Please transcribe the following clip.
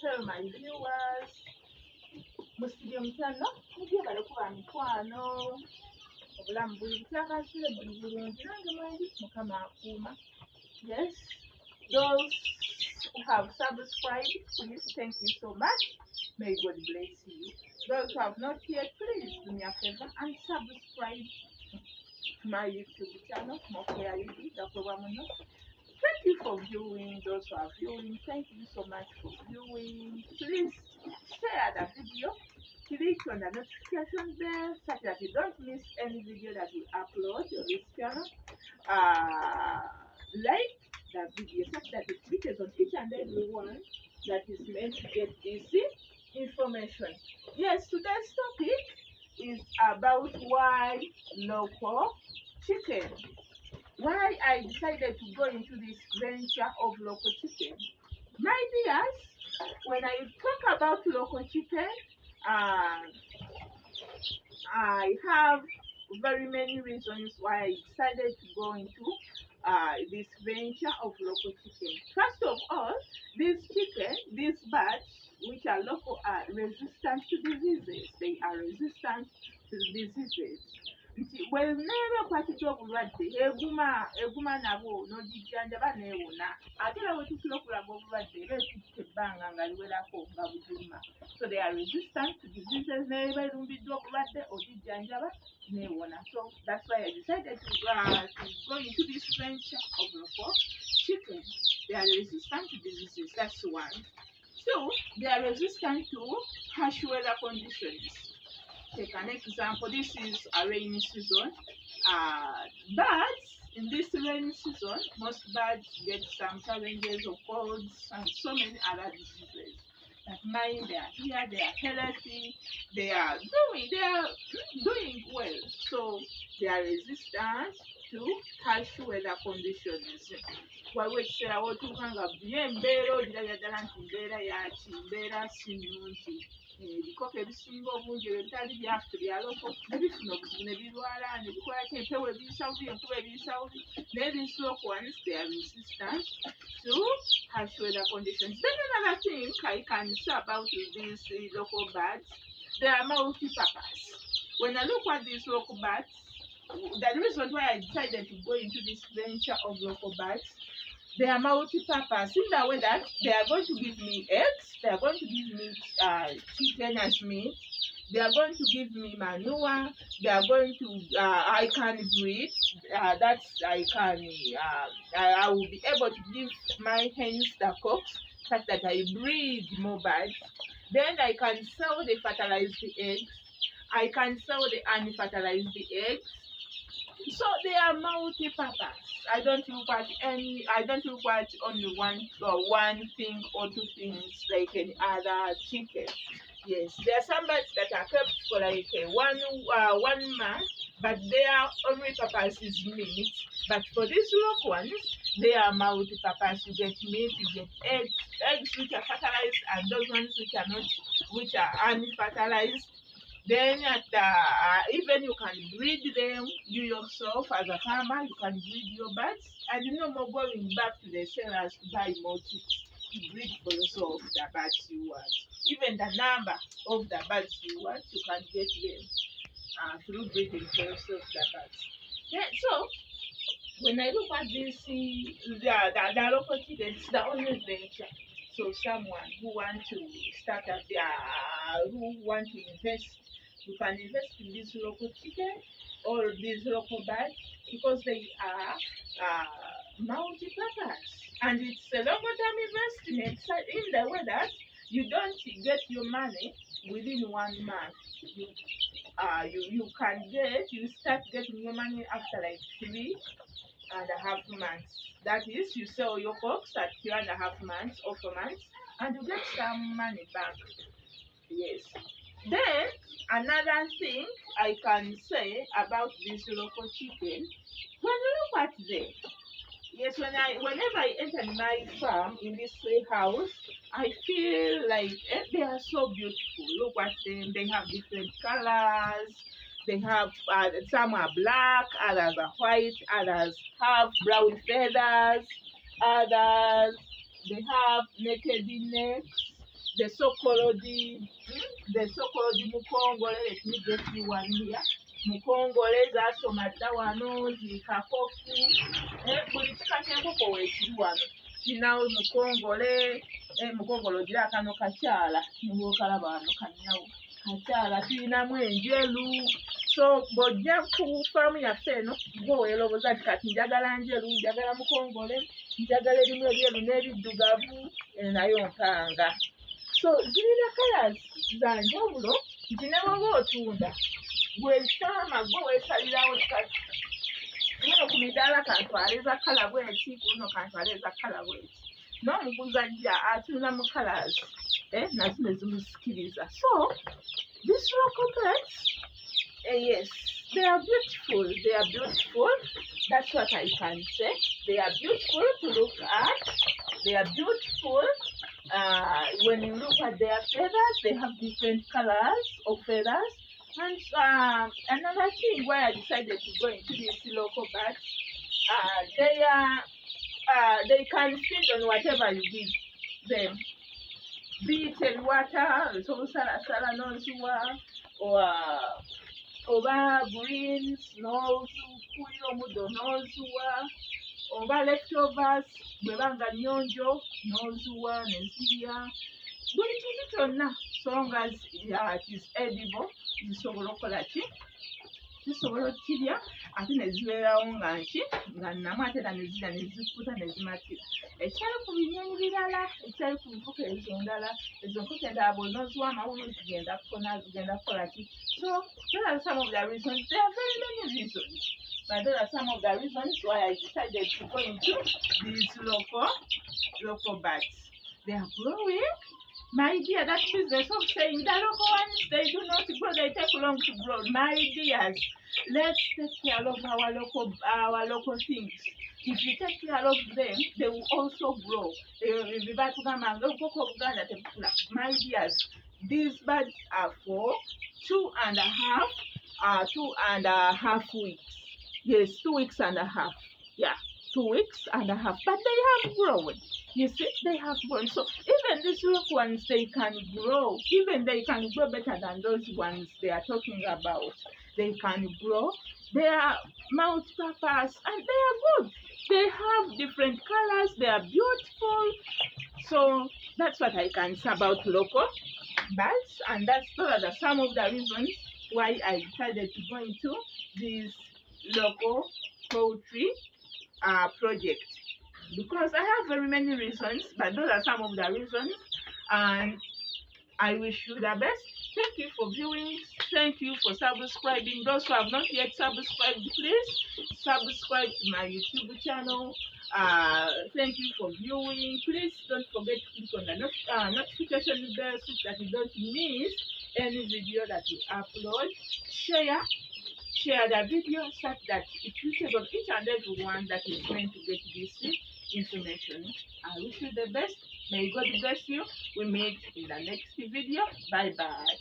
tell my viewers, musibye mutano, mujye balekuba mikwano, obulamu buli butakasire buli bulungi, nange mwendi Mukama akuuma. Yes, those who have subscribed, please thank you so much. May God bless you. Those who have not yet, please do me a favor and subscribe to my YouTube channel, Mokoya Lady, Thank you for viewing. Those who are viewing, thank you so much for viewing. Please share the video. Click on the notification bell such that you don't miss any video that we upload on this channel. Like the video such that it reaches on each and every one that is meant to get this information. Yes, today's topic is about why local chicken. Why I decided to go into this venture of local chicken. My dears, when I talk about local chicken, I have very many reasons why I decided to go into this venture of local chicken. First of all, these chicken, these birds, which are local, are resistant to diseases. They are resistant to diseases. Nti bweneeba ekwatiddwa obulwadde eguma nabo n'ogijjanjaba neewona ate era bwe tukira okulaga obulwadde era ekutte ebbanga nga liwerako nga bugiruma. So they are resistant to diseases. Neeba erumbiddwa obulwadde ogijjanjaba neewona. So that's why I decided to go into this venture of local chicken. They are resistant to diseases. That's one. Two, they are resistant to harsh weather conditions. Take an example. This is a rainy season. Birds in this rainy season, most birds get some challenges of colds and so many other diseases. But mine, they are here, they are healthy, they are doing well. So they are resistant to harsh weather conditions. Waliwo ekiseera w'otuuka nga embeera ogirabira ddala nti mbeera yaki, mbeera si nnungi. Ebikoko ebisinga obungi ebyo bitali byaffe bya loko ne bifuna obuzibu ne birwala ne bikola ki empewo ebiyisa bubi enkuba ebiyisa bubi naye these local ones they are resistant to harsh weather conditions. Then another thing I can say about these local birds, they are multi-purpose. When I look at these local birds, the reason why I decided to go into this venture of local birds, they are multi-purpose in the way that they are going to give me eggs, they are going to give me chicken as meat, they are going to give me manure, they are going to, I can breed, I will be able to give my hens the cocks such that I breed more birds. Then I can sell the fertilized eggs, I can sell the unfertilized eggs. So they are multi-purpose. I don't look at only one thing or two things like any other chicken. Yes, there are some birds that are kept for like 1 month, but their only purpose is meat. But for these local ones, they are multi-purpose. You get meat, you get eggs which are fertilized, and those ones which are not, which are unfertilized. Then even you can breed them, you yourself as a farmer, you can breed your birds, and no more going back to the sellers to buy more chicks. You breed for yourself the birds you want. Even the number of the birds you want, you can get them through breeding for yourself the birds. Yeah, so when I look at this, the local chicken, it's the only venture. So someone who want to start up, who want to invest, you can invest in this local chicken or these local birds because they are multi-purpose, and it's a long-term investment in the way that you don't get your money within 1 month. You start getting your money after like 3.5 months. That is, you sell your cocks at 3.5 months or 4 months, and you get some money back. Yes. Then another thing I can say about this local chicken, when you look at them, yes, whenever I enter my farm in this house, I feel like they are so beautiful. Look at them; they have different colors. They have some are black, others are white, others have brown feathers, others they have naked necks. the so-called mukongole. Let me get you one here. Mukongole zasoma dda wano, zikakofu, buli kika ky'enkoko weekiri wano. Kirinawo mukongole, mukongole ogira akano kakyala, nebwokalaba wano kanyawo kakyala. Tulinamu enjeru. So bw'ojja ku faamu yaffe eno, gwe weerowooza nti kati njagala njeru, njagala mukongole, njagala erimu ebyeru n'ebiddugavu, nayo mpanga. So zirina colors za njawulo, nti ne bw'oba otunda bw'esaama gwe weesalirawo kati kuno ku midaala kantwale za kala bw'eti, kuno kantwale za kala bw'eti. N'omuguzi ajja atunda mu colors nazo ne zimusikiriza. So these local birds, yes, they are beautiful. They are beautiful. That's what I can say. They are beautiful to look at. They are beautiful. When you look at their feathers, they have different colors of feathers. And another thing why I decided to go into these local birds, they can feed on whatever you give them. Be it water, so salasala nozuwa, oba greens, nozukulira omuddo nozuwa, oba leftovers, bwebanga nnyonjo nozuwa ne zirya. Buli kintu kyonna so nga it is edible, zisobola okukola ki? Zisobola okukirya ate ne zibeerawo nga nnamu ate era ne zirya ne zikuta ne zimatira. Ekyali ku binyonyi birala, ekyali ku nkoko ezo endala, ezo nkoko endala bw'onooziwa amawulu zigenda kufuna, zigenda kukola ki? So those are some of the reasons. There are very many reasons, but those are some of the reasons why I decided to go into these local birds. They are growing. My dear, that business of saying the local ones, they do not grow, they take long to grow. My dears, let's take care of our local things. If you take care of them, they will also grow. My dears, these birds are for 2.5 weeks. Yes, 2 weeks and a half. Yeah, 2 weeks and a half. But they have grown. You see, they have grown. So even these little ones, they can grow. Even they can grow better than those ones they are talking about. They can grow. They are multi-purpose and they are good. They have different colors. They are beautiful. So that's what I can say about local birds. And those are some of the reasons why I decided to go into this local poultry project. Because I have very many reasons, but those are some of the reasons, and I wish you the best. Thank you for viewing. Thank you for subscribing. Those who have not yet subscribed, please subscribe to my YouTube channel. Thank you for viewing. Please don't forget to click on the notification bell so that you don't miss any video that we upload. Share the video such that it reaches on each and every one that is meant to get this information. I wish you the best. May God bless you. We meet in the next video. Bye bye.